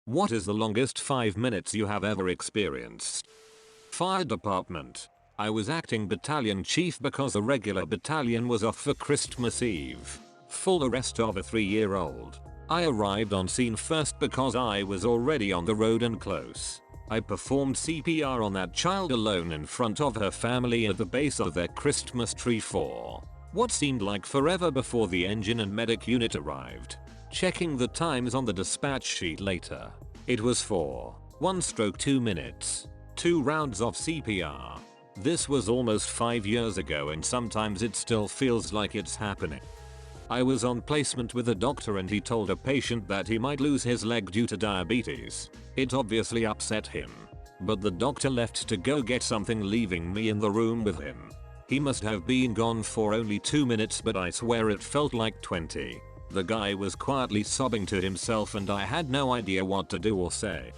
What is the longest 5 minutes you have ever experienced? Fire department. I was acting battalion chief because the regular battalion was off for Christmas Eve. Full arrest of a 3-year-old. I arrived on scene first because I was already on the road and close. I performed CPR on that child alone in front of her family at the base of their Christmas tree for what seemed like forever before the engine and medic unit arrived. Checking the times on the dispatch sheet later. It was for 1/2 minutes. 2 rounds of CPR. This was almost 5 years ago and sometimes it still feels like it's happening. I was on placement with a doctor and he told a patient that he might lose his leg due to diabetes. It obviously upset him. But the doctor left to go get something, leaving me in the room with him. He must have been gone for only 2 minutes, but I swear it felt like 20. The guy was quietly sobbing to himself and I had no idea what to do or say.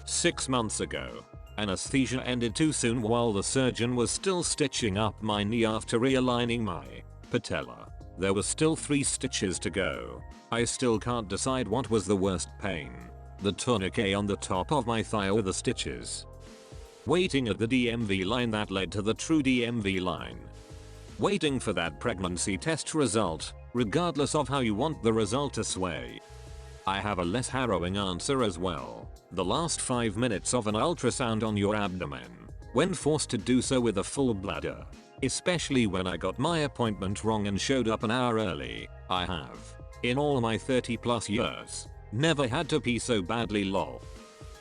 6 months ago. Anesthesia ended too soon while the surgeon was still stitching up my knee after realigning my patella. There were still 3 stitches to go. I still can't decide what was the worst pain. The tourniquet on the top of my thigh or the stitches. Waiting at the DMV line that led to the true DMV line. Waiting for that pregnancy test result, regardless of how you want the result to sway. I have a less harrowing answer as well. The last 5 minutes of an ultrasound on your abdomen. When forced to do so with a full bladder. Especially when I got my appointment wrong and showed up an hour early. I have, in all my 30+ years, never had to pee so badly lol.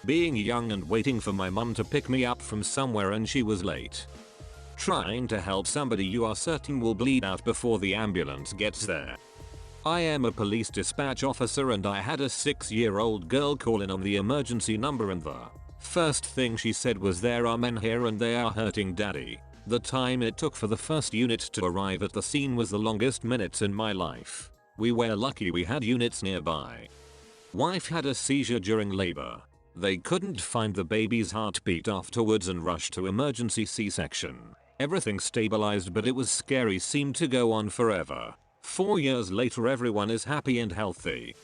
Being young and waiting for my mum to pick me up from somewhere and she was late. Trying to help somebody you are certain will bleed out before the ambulance gets there. I am a police dispatch officer and I had a 6-year-old girl call in on the emergency number and the first thing she said was, "There are men here and they are hurting daddy." The time it took for the first unit to arrive at the scene was the longest minutes in my life. We were lucky we had units nearby. Wife had a seizure during labor. They couldn't find the baby's heartbeat afterwards and rushed to emergency C-section. Everything stabilized but it was scary, seemed to go on forever. 4 years later everyone is happy and healthy.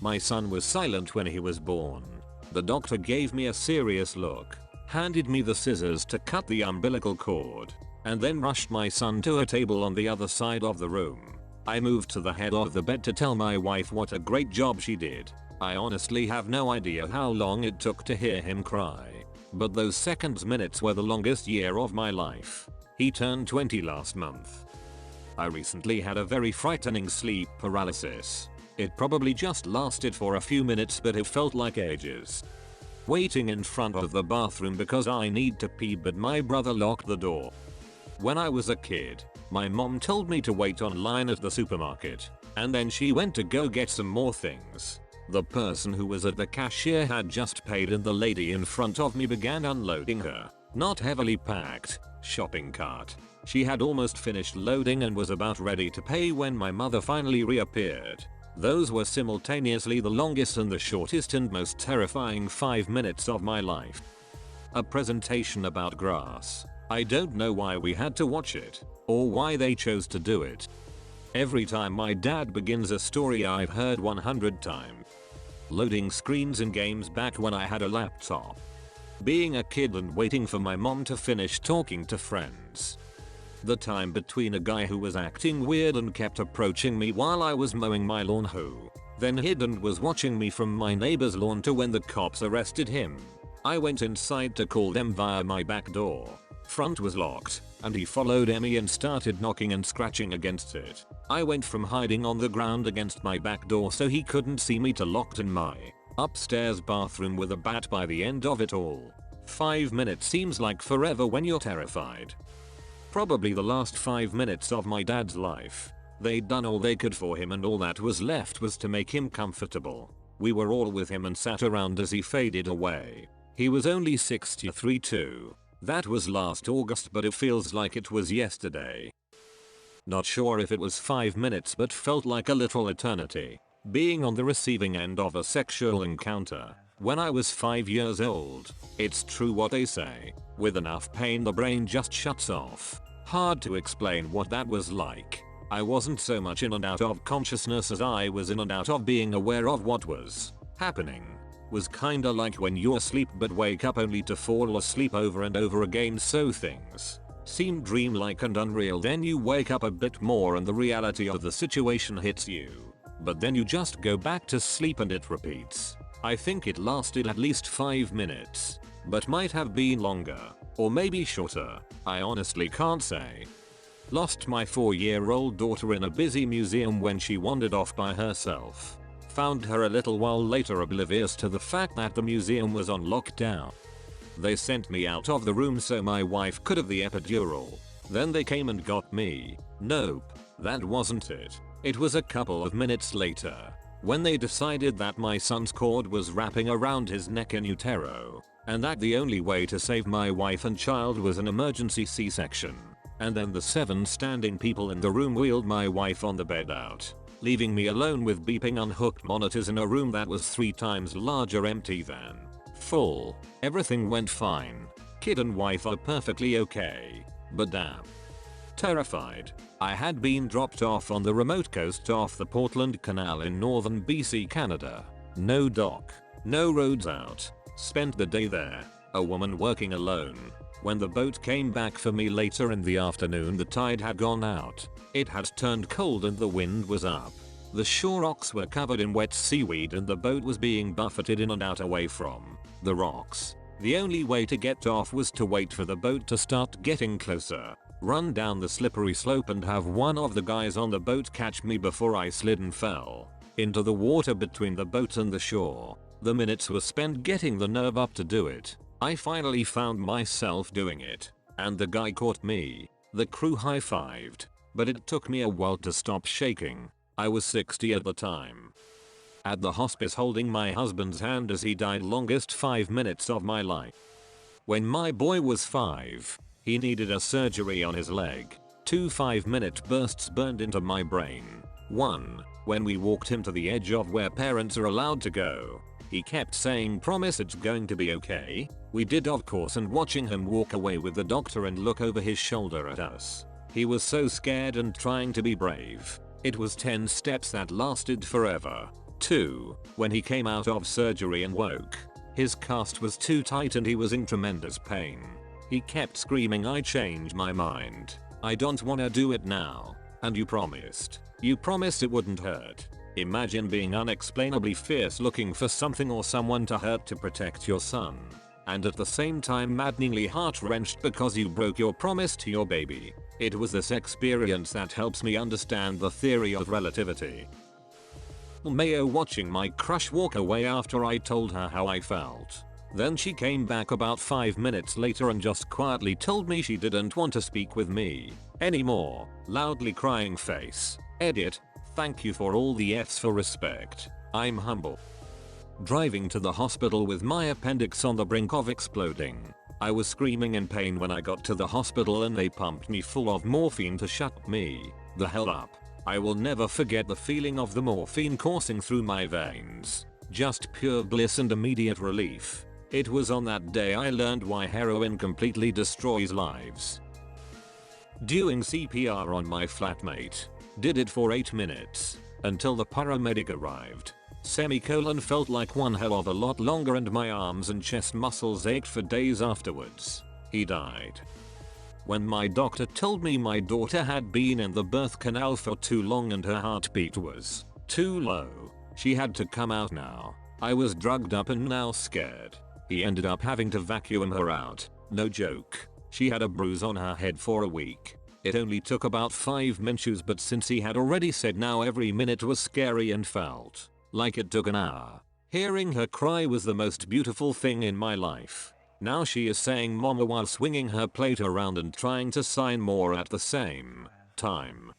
My son was silent when he was born. The doctor gave me a serious look. Handed me the scissors to cut the umbilical cord, and then rushed my son to a table on the other side of the room. I moved to the head of the bed to tell my wife what a great job she did. I honestly have no idea how long it took to hear him cry. But those minutes were the longest year of my life. He turned 20 last month. I recently had a very frightening sleep paralysis. It probably just lasted for a few minutes but it felt like ages. Waiting in front of the bathroom because I need to pee but my brother locked the door. When I was a kid, my mom told me to wait online at the supermarket, and then she went to go get some more things. The person who was at the cashier had just paid and the lady in front of me began unloading her, not heavily packed, shopping cart. She had almost finished loading and was about ready to pay when my mother finally reappeared. Those were simultaneously the longest and the shortest and most terrifying 5 minutes of my life. A presentation about grass. I don't know why we had to watch it, or why they chose to do it. Every time my dad begins a story I've heard 100 times. Loading screens in games back when I had a laptop. Being a kid and waiting for my mom to finish talking to friends. The time between a guy who was acting weird and kept approaching me while I was mowing my lawn, who then hid and was watching me from my neighbor's lawn, to when the cops arrested him. I went inside to call them via my back door. Front was locked, and he followed me and started knocking and scratching against it. I went from hiding on the ground against my back door so he couldn't see me to locked in my upstairs bathroom with a bat by the end of it all. 5 minutes seems like forever when you're terrified. Probably the last 5 minutes of my dad's life. They'd done all they could for him and all that was left was to make him comfortable. We were all with him and sat around as he faded away. He was only 63 too. That was last August but it feels like it was yesterday. Not sure if it was 5 minutes but felt like a little eternity. Being on the receiving end of a sexual encounter. When I was 5 years old. It's true what they say. With enough pain the brain just shuts off. Hard to explain what that was like. I wasn't so much in and out of consciousness as I was in and out of being aware of what was happening. Was kinda like when you're asleep but wake up only to fall asleep over and over again, so things seem dreamlike and unreal, then you wake up a bit more and the reality of the situation hits you. But then you just go back to sleep and it repeats. I think it lasted at least 5 minutes, but might have been longer, or maybe shorter, I honestly can't say. Lost my 4-year-old daughter in a busy museum when she wandered off by herself. Found her a little while later oblivious to the fact that the museum was on lockdown. They sent me out of the room so my wife could have the epidural. Then they came and got me. Nope, that wasn't it. It was a couple of minutes later, when they decided that my son's cord was wrapping around his neck in utero, and that the only way to save my wife and child was an emergency C-section. And then the 7 standing people in the room wheeled my wife on the bed out, leaving me alone with beeping unhooked monitors in a room that was 3 times larger, empty than full. Everything went fine. Kid and wife are perfectly okay. But damn. Terrified. I had been dropped off on the remote coast off the Portland Canal in northern BC, Canada. No dock. No roads out. Spent the day there. A woman working alone. When the boat came back for me later in the afternoon, the tide had gone out. It had turned cold and the wind was up. The shore rocks were covered in wet seaweed and the boat was being buffeted in and out away from the rocks. The only way to get off was to wait for the boat to start getting closer, run down the slippery slope and have one of the guys on the boat catch me before I slid and fell into the water between the boat and the shore. The minutes were spent getting the nerve up to do it. I finally found myself doing it, and the guy caught me. The crew high-fived, but it took me a while to stop shaking. I was 60 at the time. At the hospice holding my husband's hand as he died, longest 5 minutes of my life. When my boy was 5, he needed a surgery on his leg. 2 5-minute bursts burned into my brain. 1. When we walked him to the edge of where parents are allowed to go, he kept saying, "Promise it's going to be okay." We did, of course, and watching him walk away with the doctor and look over his shoulder at us. He was so scared and trying to be brave. It was 10 steps that lasted forever. 2. When he came out of surgery and woke, his cast was too tight and he was in tremendous pain. He kept screaming, "I changed my mind. I don't wanna do it now. And you promised. You promised it wouldn't hurt." Imagine being unexplainably fierce looking for something or someone to hurt to protect your son, and at the same time maddeningly heart-wrenched because you broke your promise to your baby. It was this experience that helps me understand the theory of relativity. Mayo watching my crush walk away after I told her how I felt. Then she came back about 5 minutes later and just quietly told me she didn't want to speak with me anymore. Loudly crying face. Edit. Thank you for all the F's for respect. I'm humble. Driving to the hospital with my appendix on the brink of exploding. I was screaming in pain when I got to the hospital and they pumped me full of morphine to shut me the hell up. I will never forget the feeling of the morphine coursing through my veins. Just pure bliss and immediate relief. It was on that day I learned why heroin completely destroys lives. Doing CPR on my flatmate. Did it for 8 minutes, until the paramedic arrived. Felt like one hell of a lot longer and my arms and chest muscles ached for days afterwards. He died. When my doctor told me my daughter had been in the birth canal for too long and her heartbeat was too low, she had to come out now, I was drugged up and now scared. He ended up having to vacuum her out. No joke. She had a bruise on her head for a week. It only took about 5 minutes, but since he had already said now, every minute was scary and felt like it took an hour. Hearing her cry was the most beautiful thing in my life. Now she is saying mama while swinging her plate around and trying to sign more at the same time.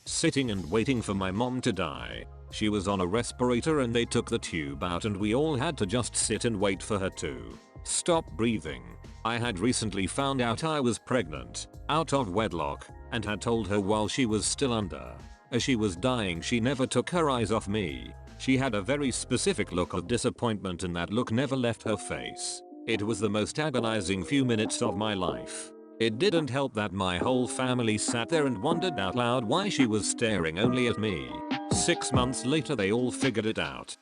Sitting and waiting for my mom to die. She was on a respirator and they took the tube out and we all had to just sit and wait for her to stop breathing. I had recently found out I was pregnant, out of wedlock, and had told her while she was still under. As she was dying, she never took her eyes off me. She had a very specific look of disappointment and that look never left her face. It was the most agonizing few minutes of my life. It didn't help that my whole family sat there and wondered out loud why she was staring only at me. 6 months later they all figured it out.